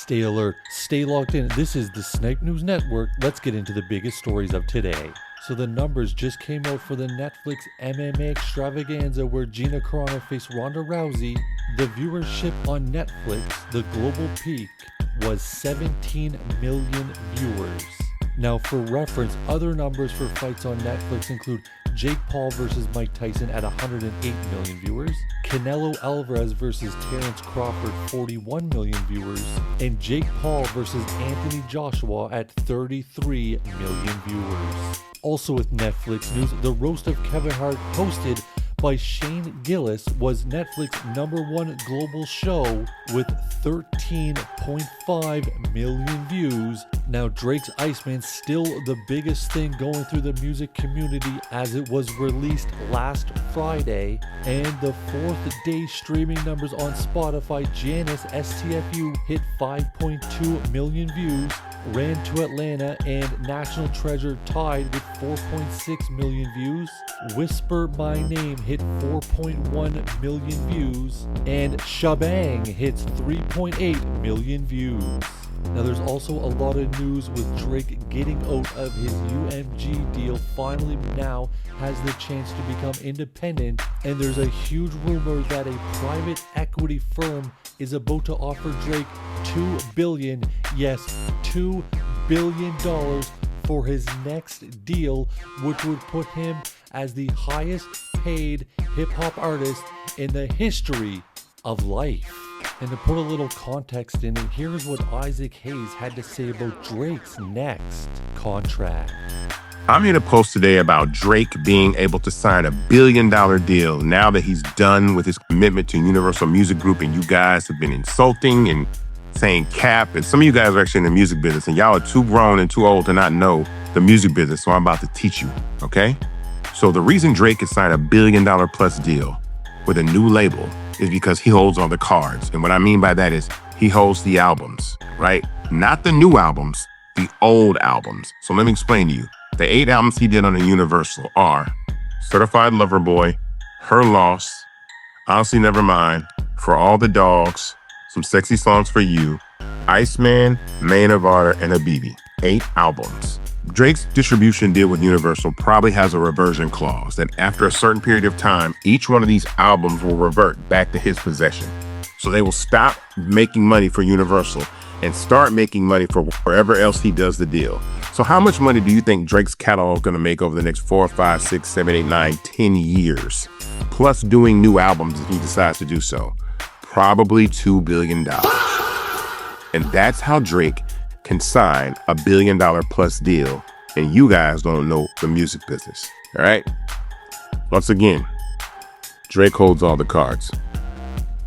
Stay alert, stay locked in. This is the Snipe News Network. Let's get into the biggest stories of today. So the numbers just came out for the Netflix MMA extravaganza where Gina Carano faced Ronda Rousey. The viewership on Netflix, the global peak, was 17 million viewers. Now for reference, other numbers for fights on Netflix include Jake Paul versus Mike Tyson at 108 million viewers, Canelo Alvarez versus Terrence Crawford 41 million viewers, and Jake Paul versus Anthony Joshua at 33 million viewers. Also with Netflix news, the roast of Kevin Hart hosted by Shane Gillis was Netflix #1 global show with 13.5 million views. Now Drake's Iceman still the biggest thing going through the music community as it was released last Friday, and the 4th day streaming numbers on Spotify, Janice STFU hit 5.2 million views, Ran to Atlanta and National Treasure tied with 4.6 million views, Whisper My Name hit 4.1 million views, and Shabang hits 3.8 million views. Now there's also a lot of news with Drake getting out of his UMG deal, finally now has the chance to become independent, and there's a huge rumor that a private equity firm is about to offer Drake $2 billion, yes, $2 billion for his next deal, which would put him as the highest paid hip-hop artist in the history of life. And to put a little context in it, here's what Isaac Hayes had to say about Drake's next contract. I'm here to post today about Drake being able to sign $1 billion deal now that he's done with his commitment to Universal Music Group, and you guys have been insulting and saying cap, and some of you guys are actually in the music business, and y'all are too grown and too old to not know the music business, so I'm about to teach you, okay? So the reason Drake has signed $1 billion plus deal with a new label is because he holds all the cards. And what I mean by that is he holds the albums, right? Not the new albums, the old albums. So let me explain to you. The 8 albums he did on the Universal are Certified Lover Boy, Her Loss, Honestly Nevermind, For All the Dogs, Some Sexy Songs for You, Iceman, Main of Honor, and Habibi. 8 albums. Drake's distribution deal with Universal probably has a reversion clause that after a certain period of time, each one of these albums will revert back to his possession. So they will stop making money for Universal and start making money for wherever else he does the deal. So how much money do you think Drake's catalog is going to make over the next 4, 5, 6, 7, 8, 9, 10 years? Plus doing new albums if he decides to do so. Probably $2 billion. And that's how Drake can sign $1 billion plus deal, and you guys don't know the music business, all right? Once again, Drake holds all the cards.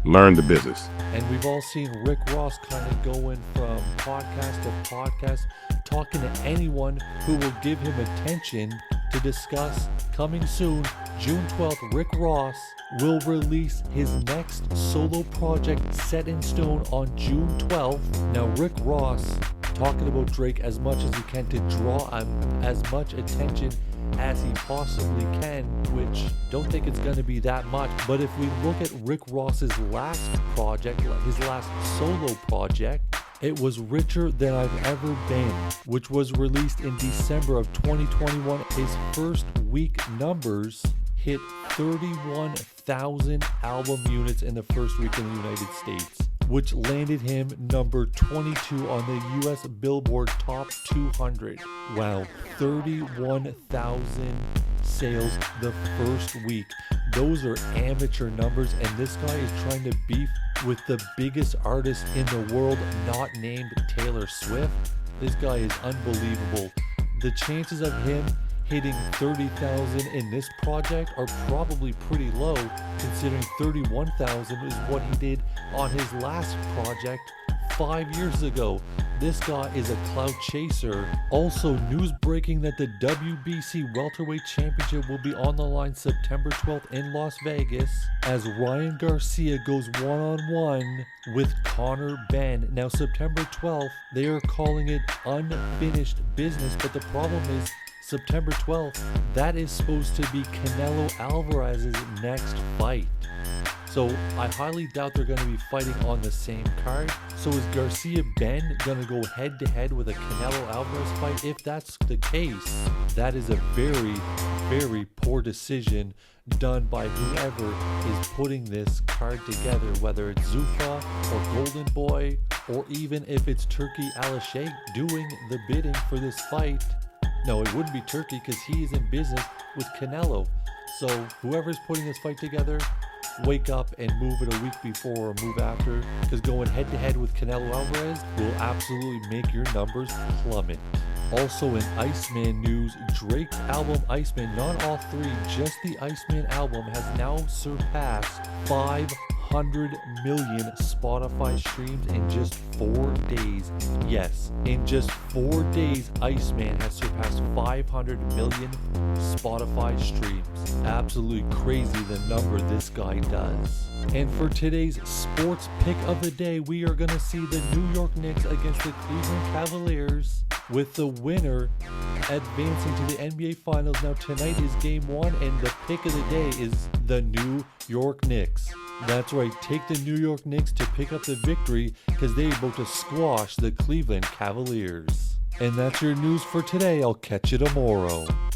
Learn the business. And we've all seen Rick Ross kind of going from podcast to podcast, talking to anyone who will give him attention to discuss. Coming soon, June 12th, Rick Ross will release his next solo project set in stone on June 12th. Now, Rick Ross talking about Drake as much as he can to draw as much attention as he possibly can, which don't think it's going to be that much. But if we look at Rick Ross's last project, his last solo project, it was Richer Than I've Ever Been, which was released in December of 2021. His first week numbers hit 31,000 album units in the first week in the United States, which landed him number 22 on the US Billboard Top 200. Wow, 31,000 sales the first week. Those are amateur numbers, and this guy is trying to beef with the biggest artist in the world, not named Taylor Swift. This guy is unbelievable. The chances of him hitting 30,000 in this project are probably pretty low, considering 31,000 is what he did on his last project 5 years ago. This guy is a clout chaser. Also, news breaking that the WBC Welterweight Championship will be on the line September 12th in Las Vegas as Ryan Garcia goes one-on-one with Conor Benn. Now, September 12th, they are calling it unfinished business, but the problem is September 12th, that is supposed to be Canelo Alvarez's next fight. So I highly doubt they're going to be fighting on the same card. So is Garcia Ben going to go head to head with a Canelo Alvarez fight? If that's the case, that is a very, very poor decision done by whoever is putting this card together, whether it's Zuffa or Golden Boy, or even if it's Turkey Al-Sheikh doing the bidding for this fight. No, it wouldn't be Turkey because he is in business with Canelo. So whoever's putting this fight together, wake up and move it a week before or move after, because going head to head with Canelo Alvarez will absolutely make your numbers plummet. Also in Iceman news, Drake's album Iceman, not all three, just the Iceman album, has now surpassed 500 million Spotify streams in just 4 days. Yes, in just 4 days, Iceman has surpassed 500 million Spotify streams. Absolutely crazy the number this guy does. And for today's sports pick of the day, we are going to see the New York Knicks against the Cleveland Cavaliers, with the winner advancing to the NBA Finals. Now tonight is game 1, and the pick of the day is the New York Knicks. That's right, take the New York Knicks to pick up the victory because they are about to squash the Cleveland Cavaliers. And that's your news for today. I'll catch you tomorrow.